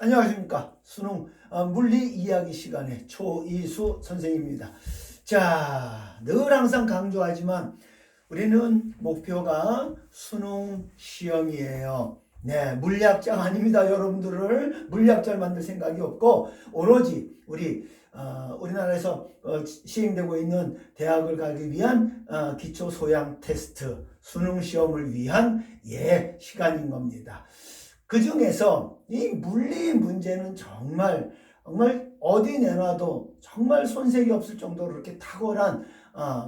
안녕하십니까. 수능 물리 이야기 시간에 초이수 선생입니다. 자, 늘 항상 강조하지만 우리는 목표가 수능 시험이에요. 네, 물리학자가 아닙니다. 여러분들을 물리학자를 만들 생각이 없고 오로지 우리나라에서 시행되고 있는 대학을 가기 위한 기초 소양 테스트 수능 시험을 위한 시간인 겁니다. 그 중에서 이 물리 문제는 정말 어디 내놔도 정말 손색이 없을 정도로 이렇게 탁월한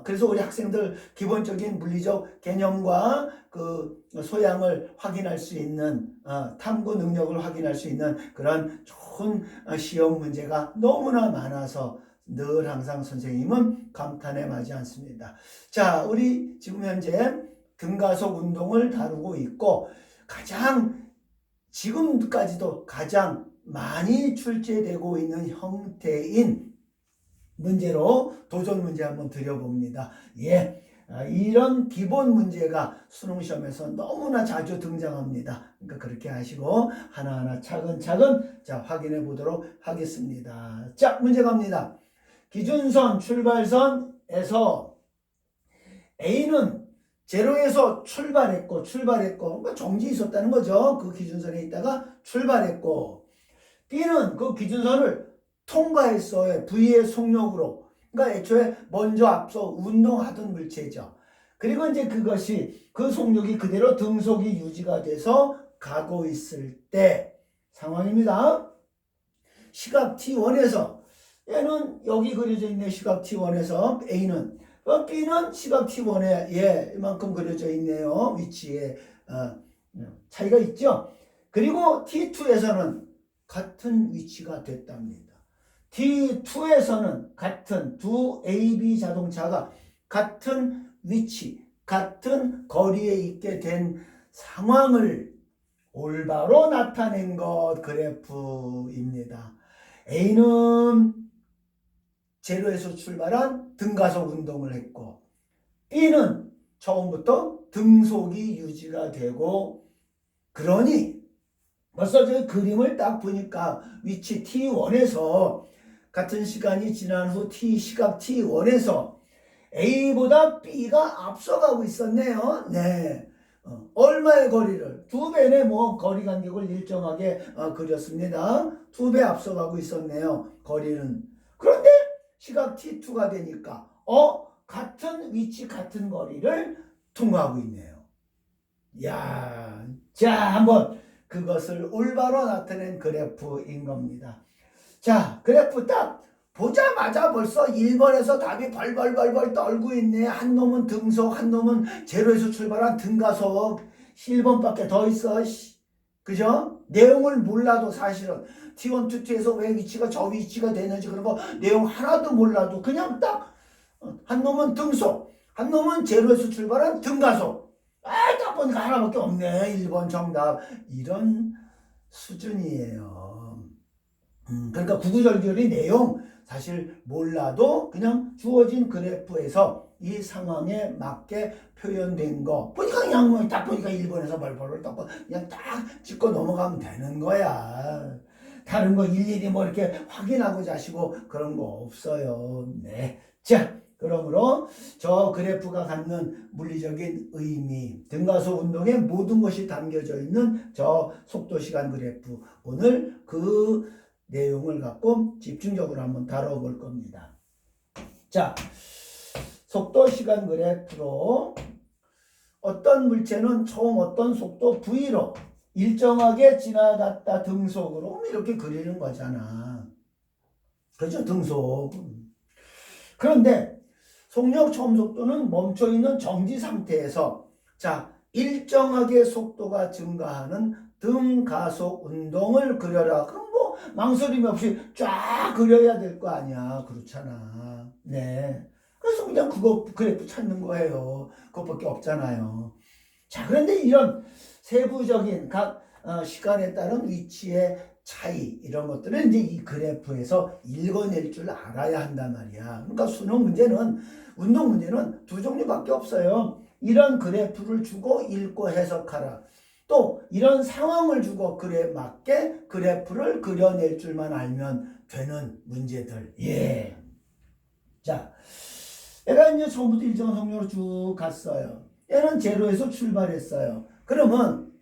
그래서 우리 학생들 기본적인 물리적 개념과 그 소양을 확인할 수 있는 탐구 능력을 확인할 수 있는 그런 좋은 시험 문제가 너무나 많아서 늘 항상 선생님은 감탄에 마지 않습니다. 자, 우리 지금 현재 등가속 운동을 다루고 있고 지금까지도 가장 많이 출제되고 있는 형태인 문제로 도전 문제 한번 드려봅니다. 이런 기본 문제가 수능시험에서 너무나 자주 등장합니다. 그러니까 그렇게 하시고 하나하나 차근차근 확인해 보도록 하겠습니다. 자, 문제 갑니다. 기준선 출발선에서 A는 제로에서 출발했고 그러니까 정지 있었다는 거죠. 그 기준선에 있다가 출발했고 B는 그 기준선을 통과했어요. V의 속력으로. 그러니까 애초에 먼저 앞서 운동하던 물체죠. 그리고 이제 그것이 그 속력이 그대로 등속이 유지가 돼서 가고 있을 때 상황입니다. 시각 T1에서 얘는 여기 그려져 있네. 시각 T1에서 A는 B는 시각 T1에 이만큼 그려져 있네요. 위치에 차이가 있죠. 그리고 T2에서는 같은 위치가 됐답니다. T2에서는 같은 두 AB 자동차가 같은 위치, 같은 거리에 있게 된 상황을 올바로 나타낸 것 그래프입니다. A는 제로에서 출발한 등가속 운동을 했고 B는 처음부터 등속이 유지가 되고 그러니 벌써 저 그림을 딱 보니까 위치 T1에서 같은 시간이 지난 후 시각 T1에서 A보다 B가 앞서가고 있었네요. 네. 얼마의 거리를? 2배의 거리 간격을 일정하게 그렸습니다. 2배 앞서가고 있었네요. 거리는. 그런데 시각 T2가 되니까 같은 위치 같은 거리를 통과하고 있네요. 자, 한번 그것을 올바로 나타낸 그래프인 겁니다. 자, 그래프 딱 보자마자 벌써 1번에서 답이 벌벌 떨고 있네. 한 놈은 등속, 한 놈은 제로에서 출발한 등가속. 1번밖에 더 있어. 그죠? 내용을 몰라도 사실은 T1, T2에서 왜 위치가 저 위치가 되는지 그런 거 내용 하나도 몰라도 그냥 딱 한 놈은 등속, 한 놈은 제로에서 출발한 등가속. 딱 보니까 하나밖에 없네. 1번 정답. 이런 수준이에요. 그러니까 구구절절히 내용 사실 몰라도 그냥 주어진 그래프에서 이 상황에 맞게 표현된 거 보니까 그냥 딱 보니까 1번에서 벌벌을 떴고 그냥 딱 짚고 넘어가면 되는 거야. 다른 거 일일이 이렇게 확인하고 자시고 그런 거 없어요. 네. 자, 그러므로 저 그래프가 갖는 물리적인 의미, 등가속 운동의 모든 것이 담겨져 있는 저 속도 시간 그래프 오늘 그 내용을 갖고 집중적으로 한번 다뤄볼 겁니다. 자, 속도 시간 그래프로 어떤 물체는 총 어떤 속도 V로 일정하게 지나갔다 등속으로 이렇게 그리는 거잖아. 그렇죠? 등속. 그런데 속력 처음 속도는 멈춰있는 정지 상태에서 일정하게 속도가 증가하는 등가속 운동을 그려라. 그럼 망설임 없이 쫙 그려야 될 거 아니야. 그렇잖아. 네. 그래서 그냥 그거 그래프 찾는 거예요. 그것밖에 없잖아요. 자, 그런데 이런 세부적인 각 시간에 따른 위치의 차이 이런 것들은 이제 이 그래프에서 읽어낼 줄 알아야 한단 말이야. 그러니까 수능 문제는 운동 문제는 두 종류밖에 없어요. 이런 그래프를 주고 읽고 해석하라. 또 이런 상황을 주고 그에 맞게 그래프를 그려낼 줄만 알면 되는 문제들. 예. 자, 얘가 이제 처음부터 일정한 속력으로 쭉 갔어요. 얘는 제로에서 출발했어요. 그러면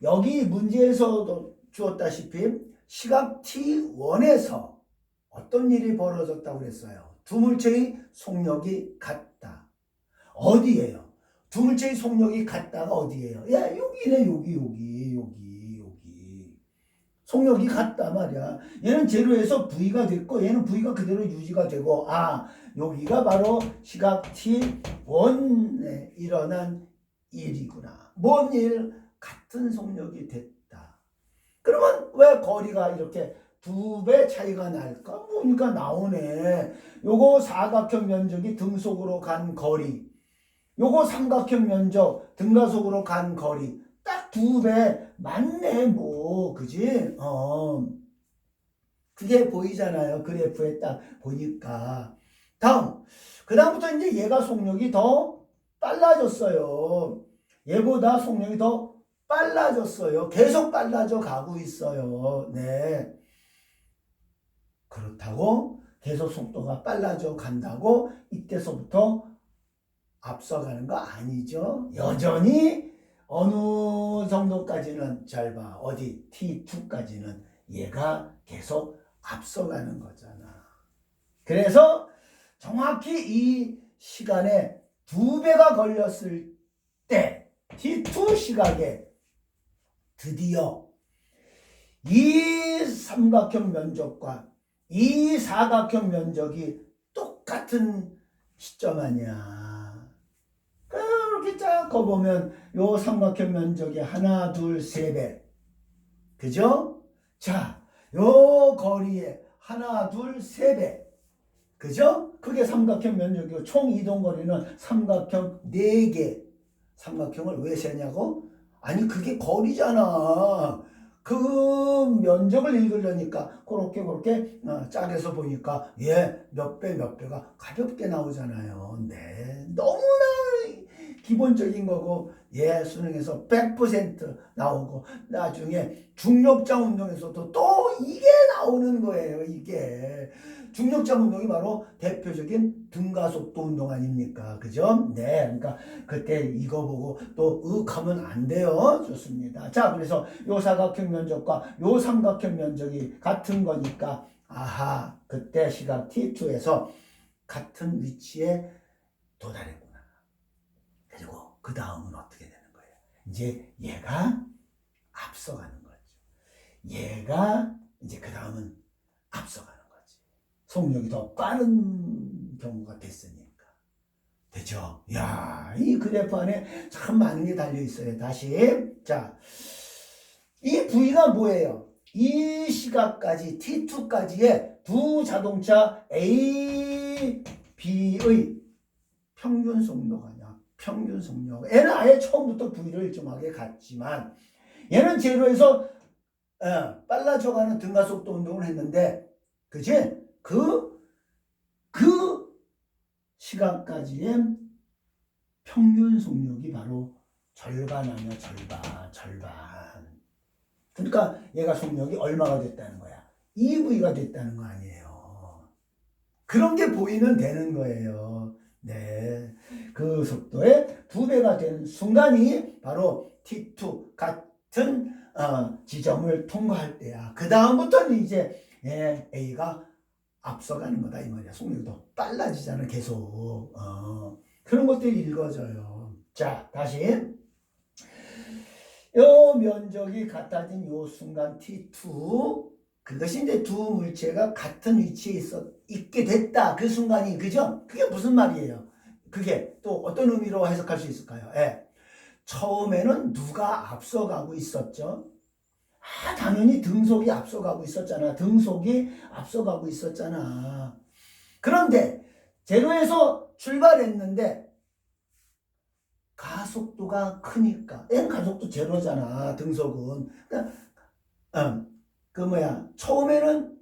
여기 문제에서도 주었다시피 시각 t1에서 어떤 일이 벌어졌다고 그랬어요. 두 물체의 속력이 같다. 어디예요? 두 물체의 속력이 같다가 어디예요? 야, 여기네, 여기. 속력이 같다 말이야. 얘는 제로에서 V가 됐고 얘는 V가 그대로 유지가 되고, 아, 여기가 바로 시각 T1에 일어난 일이구나. 뭔 일? 같은 속력이 됐다. 그러면 왜 거리가 이렇게 2배 차이가 날까? 보니까 나오네. 요거 사각형 면적이 등속으로 간 거리, 요거 삼각형 면적 등가속으로 간 거리 딱 2배 맞네. 뭐 그지? 그게 보이잖아요. 그래프에 딱 보니까. 그 다음부터 이제 얘가 속력이 더 빨라졌어요. 얘보다 속력이 더 빨라졌어요. 계속 빨라져 가고 있어요. 네. 그렇다고 계속 속도가 빨라져 간다고 이때서부터 앞서가는 거 아니죠. 여전히 어느 정도까지는 잘 봐. 어디 T2까지는 얘가 계속 앞서가는 거잖아. 그래서 정확히 이 시간에 2배가 걸렸을 때 T2 시각에 드디어 이 삼각형 면적과 이 사각형 면적이 똑같은 시점 아니야. 그렇게 쫙 거보면 요 삼각형 면적이 하나, 둘, 세 배. 그죠? 자, 요 거리에 하나, 둘, 세 배. 그죠? 그게 삼각형 면적이고 총 이동 거리는 삼각형 4개. 삼각형을 왜 세냐고? 아니 그게 거리잖아. 그 면적을 읽으려니까 그렇게 짝에서 보니까 몇 배가 가볍게 나오잖아요. 네, 너무나 기본적인 거고 수능에서 100% 나오고 나중에 중력장 운동에서도 또 이게 나오는 거예요. 이게 중력장 운동이 바로 대표적인 등가속도 운동 아닙니까? 그죠? 네, 그러니까 그때 이거 보고 또 하면 안 돼요. 좋습니다. 자, 그래서 요 사각형 면적과 요 삼각형 면적이 같은 거니까 아하, 그때 시각 T2에서 같은 위치에 도달했구나. 그리고 그 다음은 어떻게 되는 거예요? 이제 얘가 앞서가는 거죠. 얘가 이제 그 다음은 앞서가는 거지. 속력이 더 빠른 경우가 됐으니까. 되죠? 야, 이 그래프 안에 참 많은 게 달려 있어요. 다시. 자, 이 V가 뭐예요? 이 시각까지 T2까지의 두 자동차 A, B의 평균 속도가 아니야. 평균 속력. 얘는 아예 처음부터 V를 일정하게 갔지만 얘는 제로에서 빨라져가는 등가속도 운동을 했는데, 그치? 그 시간까지의 평균 속력이 바로 절반 아니야. 절반. 그러니까 얘가 속력이 얼마가 됐다는 거야? 2V가 됐다는 거 아니에요. 그런 게 보이면 되는 거예요. 네, 그 속도의 2배가 되는 순간이 바로 T2 같은 지점을 통과할 때야. 그 다음부터는 이제 A가 앞서가는 거다 이 말이야. 속력이 더 빨라지잖아 계속. 그런 것들이 읽어져요. 자, 다시 요 면적이 같아진 요 순간 T2, 그것이 이제 두 물체가 같은 위치에 있게 됐다. 그 순간이, 그죠? 그게 무슨 말이에요? 그게 또 어떤 의미로 해석할 수 있을까요? 처음에는 누가 앞서가고 있었죠? 당연히 등속이 앞서가고 있었잖아. 등속이 앞서가고 있었잖아. 그런데 제로에서 출발했는데 가속도가 크니까, N 가속도 제로잖아. 등속은. 그러니까 처음에는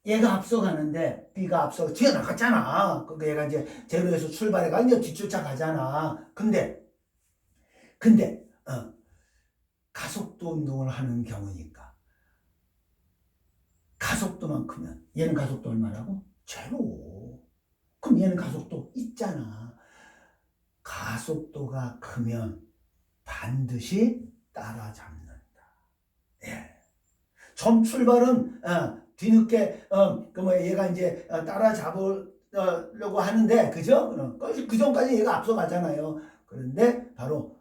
얘가 앞서가는데 B가 앞서 튀어나갔잖아. 그러니까 얘가 이제 제로에서 출발해가 이제 뒤쫓아가잖아. 근데 가속도 운동을 하는 경우니까 가속도만 크면 얘는 가속도 얼마라고? 제로. 그럼 얘는 가속도 있잖아. 가속도가 크면 반드시 따라잡는다. 예. 처음 출발은 뒤늦게 얘가 이제 따라잡으려고 하는데 그죠? 그 전까지 얘가 앞서가잖아요. 그런데 바로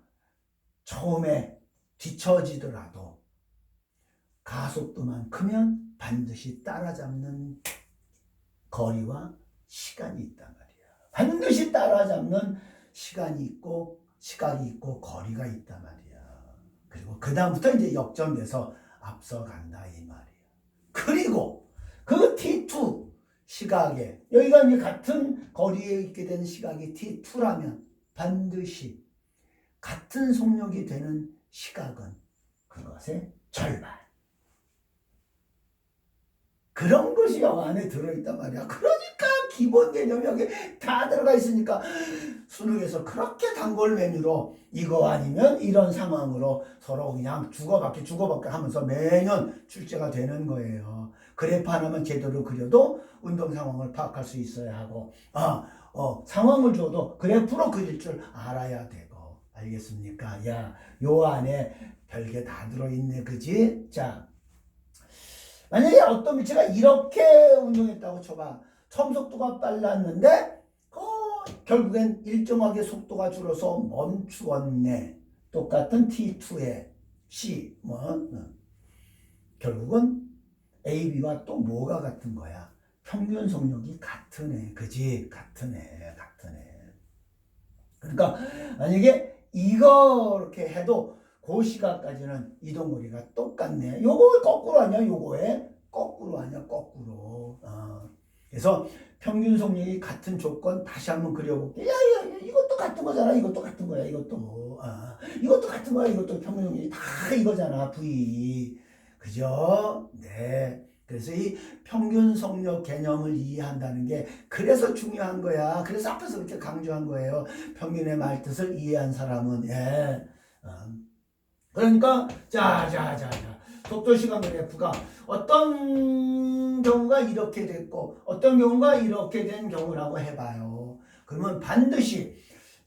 처음에 뒤처지더라도 가속도만 크면 반드시 따라잡는 거리와 시간이 있단 말이야. 반드시 따라잡는 시간이 있고 시각이 있고 거리가 있단 말이야. 그리고 그 다음부터 이제 역전돼서 앞서간다 이 말이야. 그리고 그 T2 시각에 여기가 이제 같은 거리에 있게 되는 시각이 T2라면 반드시 같은 속력이 되는 시각은 그것의 절반. 그런 것이 여 안에 들어있단 말이야. 그러니까 기본 개념이 여기 다 들어가 있으니까 수능에서 그렇게 단골 메뉴로 이거 아니면 이런 상황으로 서로 그냥 주고받기 하면서 매년 출제가 되는 거예요. 그래프 하나만 제대로 그려도 운동 상황을 파악할 수 있어야 하고 상황을 줘도 그래프로 그릴 줄 알아야 되고. 알겠습니까? 야, 요 안에 별게 다 들어있네. 그지? 자, 만약에 어떤 물체가 이렇게 운동했다고 쳐봐. 처음 속도가 빨랐는데 결국엔 일정하게 속도가 줄어서 멈추었네. 똑같은 T2의 C 결국은 A, B와 또 뭐가 같은 거야? 평균 속력이 같은 애. 그지? 같은 애. 그러니까 만약에 이렇게 해도 그 시각까지는 이동거리가 똑같네. 요거 거꾸로 아니야? 요거에 거꾸로 아니야? 거꾸로. 그래서 평균 속력이 같은 조건 다시 한번 그려볼게. 야, 이것도 같은 거잖아. 이것도 같은 거야. 이것도 같은 거야. 이것도 평균 속력이 다 이거잖아. V. 그죠? 네. 그래서 이 평균 속력 개념을 이해한다는 게 그래서 중요한 거야. 그래서 앞에서 그렇게 강조한 거예요. 평균의 말뜻을 이해한 사람은. 예. 그러니까 자 속도 시간 그래프가 어떤 경우가 이렇게 됐고 어떤 경우가 이렇게 된 경우라고 해봐요. 그러면 반드시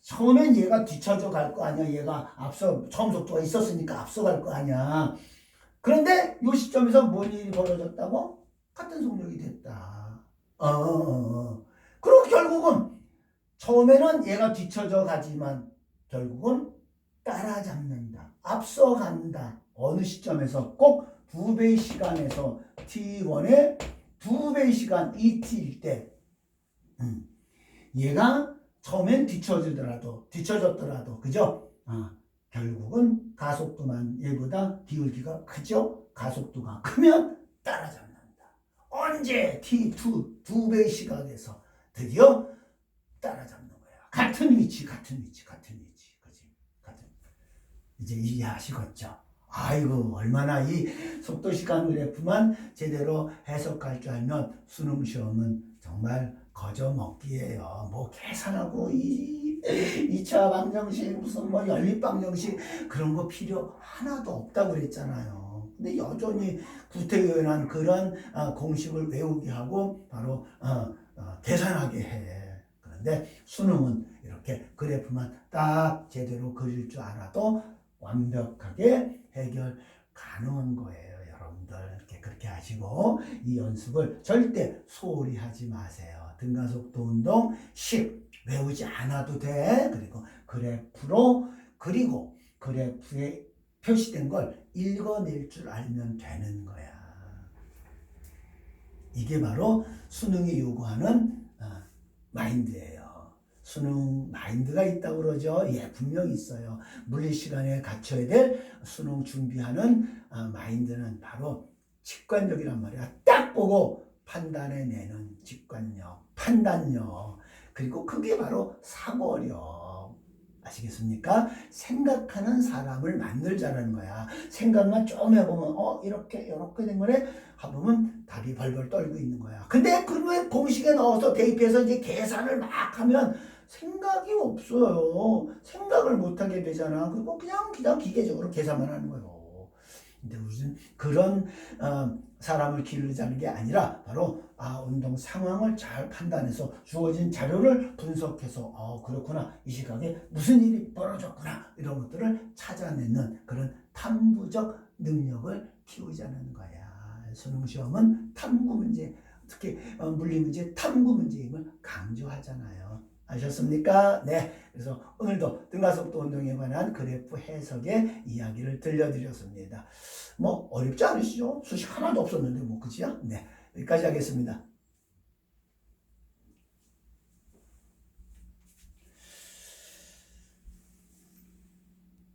처음엔 얘가 뒤쳐져 갈 거 아니야. 얘가 앞서 처음 속도가 있었으니까 앞서 갈 거 아니야. 그런데 이 시점에서 뭔 일이 벌어졌다고? 같은 속력이 됐다. 그리고 결국은 처음에는 얘가 뒤쳐져 가지만 결국은 따라잡는다. 앞서간다. 어느 시점에서 꼭 2배의 시간에서 T1의 2배의 시간 ET일 때 얘가 처음엔 뒤쳐졌더라도 그죠? 결국은 가속도만 얘보다 기울기가 크죠? 가속도가 크면 따라잡는다. 언제? T2 2배의 시각에서 드디어 따라잡는 거야. 같은 위치. 그지? 이제 이해하시겠죠? 아이고, 얼마나 이 속도 시간 그래프만 제대로 해석할 줄 알면 수능 시험은 정말 거저먹기예요. 뭐 계산하고 2차 방정식 무슨 연립 방정식 그런 거 필요 하나도 없다고 그랬잖아요. 근데 여전히 구태의연한 그런 공식을 외우게 하고 바로 계산하게 해. 그런데 수능은 이렇게 그래프만 딱 제대로 그릴 줄 알아도 완벽하게 해결 가능한 거예요. 여러분들 그렇게 하시고 이 연습을 절대 소홀히 하지 마세요. 등가속도 운동 10 외우지 않아도 돼. 그리고 그리고 그래프에 표시된 걸 읽어낼 줄 알면 되는 거야. 이게 바로 수능이 요구하는 마인드예요. 수능 마인드가 있다고 그러죠. 예, 분명히 있어요. 물리 시간에 갖춰야 될 수능 준비하는 마인드는 바로 직관력이란 말이야. 딱 보고 판단해내는 직관력, 판단력. 그리고 그게 바로 사고력. 아시겠습니까? 생각하는 사람을 만들자는 거야. 생각만 좀 해보면 이렇게 된 거네 하보면 답이 벌벌 떨고 있는 거야. 근데 그러면 공식에 넣어서 대입해서 이제 계산을 막 하면 생각이 없어요. 생각을 못하게 되잖아. 그리고 그냥 기계적으로 계산만 하는 거예요. 근데 우리는 그런 사람을 기르자는 게 아니라 바로 운동 상황을 잘 판단해서 주어진 자료를 분석해서 그렇구나, 이 시각에 무슨 일이 벌어졌구나, 이런 것들을 찾아내는 그런 탐구적 능력을 키우자는 거야. 수능 시험은 탐구 문제, 특히 물리 문제 탐구 문제임을 강조하잖아요. 아셨습니까? 네. 그래서 오늘도 등가속도 운동에 관한 그래프 해석의 이야기를 들려드렸습니다. 뭐 어렵지 않으시죠? 수식 하나도 없었는데 뭐 그치요? 네. 여기까지 하겠습니다.